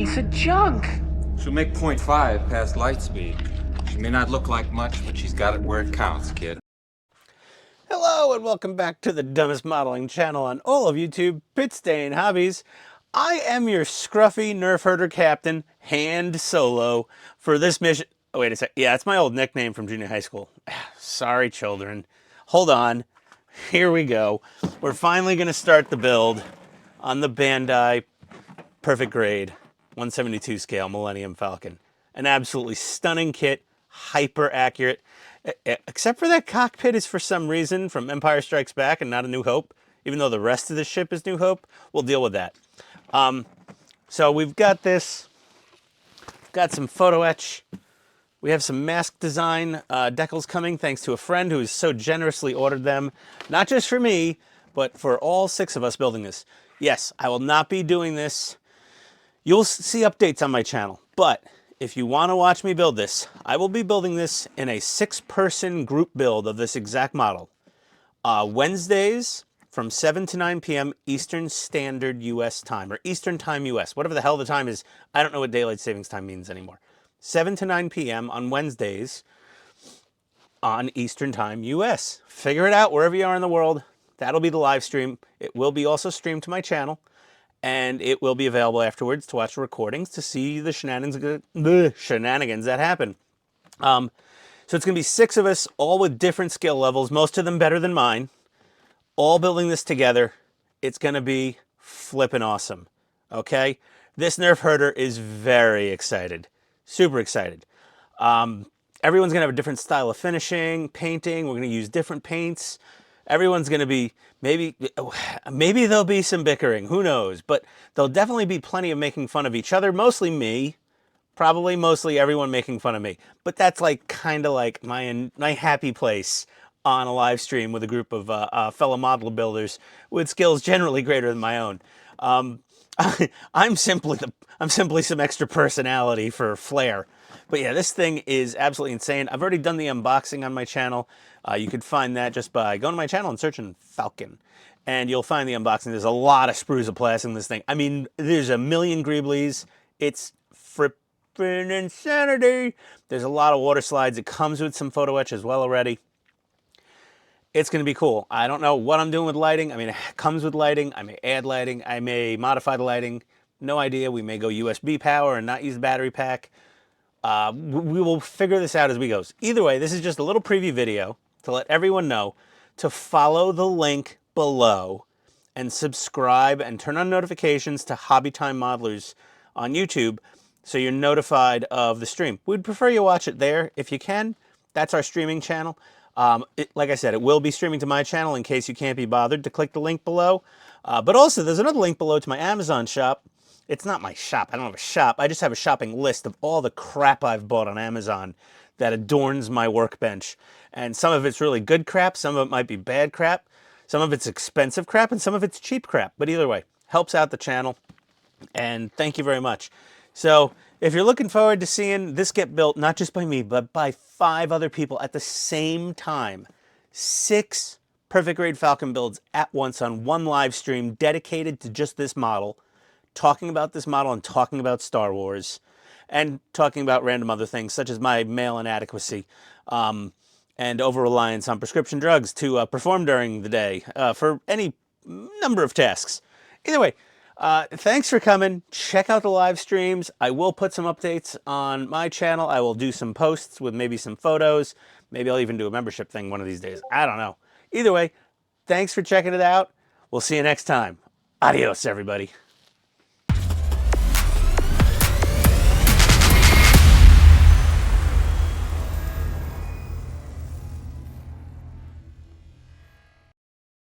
piece of junk. She'll make .5 past light speed. She may not look like much, but she's got it where it counts, kid. Hello and welcome back to the dumbest modeling channel on all of YouTube, Pitstain Hobbies. I am your scruffy nerf herder captain, Hand Solo, for this mission. Oh, wait a sec. Yeah, it's my old nickname from junior high school. Sorry, children. Hold on. Here we go. We're finally going to start the build on the Bandai Perfect Grade 172 scale Millennium Falcon. An absolutely stunning kit, hyper accurate. Except for that cockpit is for some reason from Empire Strikes Back and not A New Hope, even though the rest of the ship is New Hope. We'll deal with that. So we've got this, got some photo etch. We have some mask design decals coming thanks to a friend who has so generously ordered them, not just for me, but for all 6 of us building this. Yes, I will not be doing this. You'll see updates on my channel, but if you want to watch me build this, I will be building this in a 6-person group build of this exact model. Wednesdays from 7 to 9 p.m. Eastern Standard U.S. time, or Eastern Time U.S., whatever the hell the time is. I don't know what Daylight Savings Time means anymore. 7 to 9 p.m. on Wednesdays on Eastern Time U.S. Figure it out wherever you are in the world. That'll be the live stream. It will be also streamed to my channel. And it will be available afterwards to watch the recordings to see the shenanigans that happen. So it's going to be 6 of us, all with different skill levels, most of them better than mine, all building this together. It's going to be flippin' awesome, okay? This nerf herder is very excited, super excited. Everyone's going to have a different style of finishing, painting. We're going to use different paints. Everyone's going to be, maybe there'll be some bickering, who knows, but there'll definitely be plenty of making fun of each other, mostly me, probably mostly everyone making fun of me, but that's like kind of like my happy place on a live stream with a group of fellow model builders with skills generally greater than my own. I'm simply some extra personality for flair. But yeah, this thing is absolutely insane. I've already done the unboxing on my channel. You could find that just by going to my channel and searching Falcon. And you'll find the unboxing. There's a lot of sprues of plastic in this thing. I mean, there's a million greeblies. It's frippin' insanity. There's a lot of water slides. It comes with some photo etch as well already. It's going to be cool. I don't know what I'm doing with lighting. I mean, it comes with lighting. I may add lighting. I may modify the lighting. No idea. We may go USB power and not use the battery pack. We will figure this out as we go. Either way, this is just a little preview video to let everyone know to follow the link below and subscribe and turn on notifications to Hobby Time Modelers on YouTube so you're notified of the stream. We'd prefer you watch it there if you can. That's our streaming channel. Like I said, it will be streaming to my channel in case you can't be bothered to click the link below. But also, there's another link below to my Amazon shop. It's not my shop. I don't have a shop. I just have a shopping list of all the crap I've bought on Amazon that adorns my workbench. And some of it's really good crap. Some of it might be bad crap. Some of it's expensive crap. And some of it's cheap crap. But either way, helps out the channel. And thank you very much. So if you're looking forward to seeing this get built, not just by me, but by 5 other people at the same time, 6 Perfect Grade Falcon builds at once on one live stream dedicated to just this model, talking about this model and talking about Star Wars and talking about random other things such as my male inadequacy and over-reliance on prescription drugs to perform during the day for any number of tasks. Either way, thanks for coming. Check out the live streams. I will put some updates on my channel. I will do some posts with maybe some photos. Maybe I'll even do a membership thing one of these days. I don't know. Either way, thanks for checking it out. We'll see you next time. Adios, everybody.